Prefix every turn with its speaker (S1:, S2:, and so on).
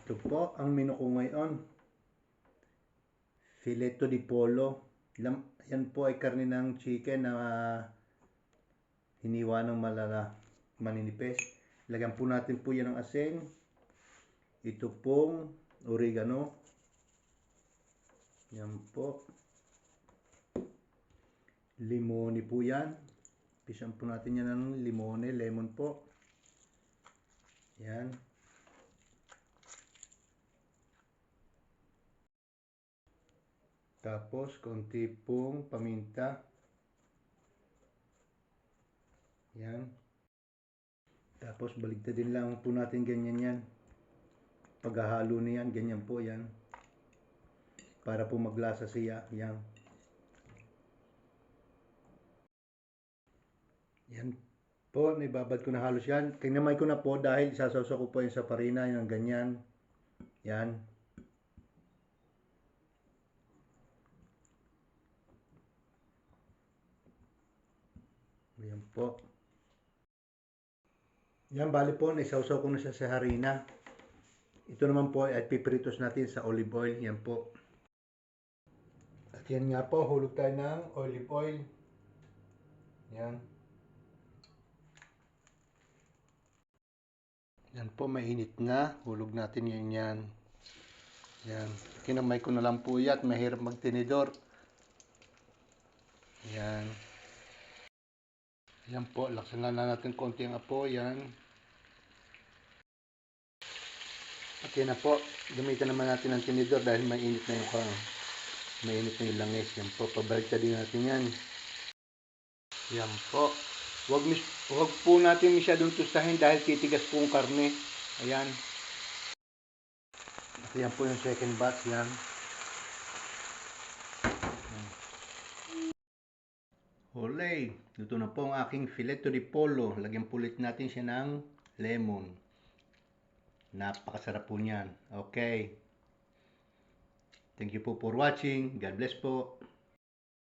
S1: Ito po ang menu ko ngayon. Fileto di polo. Yan po ay karne ng chicken na hiniwa ng maninipis. Lagyan po natin po yan ng asin. Ito pong oregano. Yan po. Limone po yan. Pisan po natin yan ng lemon po. Yan. Tapos, konti pong paminta. Yan. Tapos, baligtadin lang po natin ganyan yan. Paghahalo niyan, ganyan po yan. Para po maglasa siya. Yan. Yan po, nibabad ko na halos yan. Kinamay ko na po dahil isasawsaw ko po yung sa farina, yung ganyan. Yan. Yan po. Yan, bali po, naisawsaw ko na siya sa harina. Ito naman po ay pipritos natin sa olive oil. Yan po. At yan nga po, hulog tayo ng olive oil. Yan. Yan po, mainit na. Hulog natin yan. Yan. Kinamay ko na lang po yan at mahirap magtinidor. Yan. Yan po, laksan lang natin konti ang apo. Yan. At yan na po, gamitan naman natin ng tinidor dahil mainit na yung langis. Yan po, pabaliktadin natin yan. Yan po. Huwag po natin masyadong tustahin dahil titigas po ang karne. Ayan. At yan po yung second batch. Yan. Olay. Luto na po ang aking fileto di polo. Lagyan pulit natin siya ng lemon. Napakasarap po niyan. Okay. Thank you po for watching. God bless po.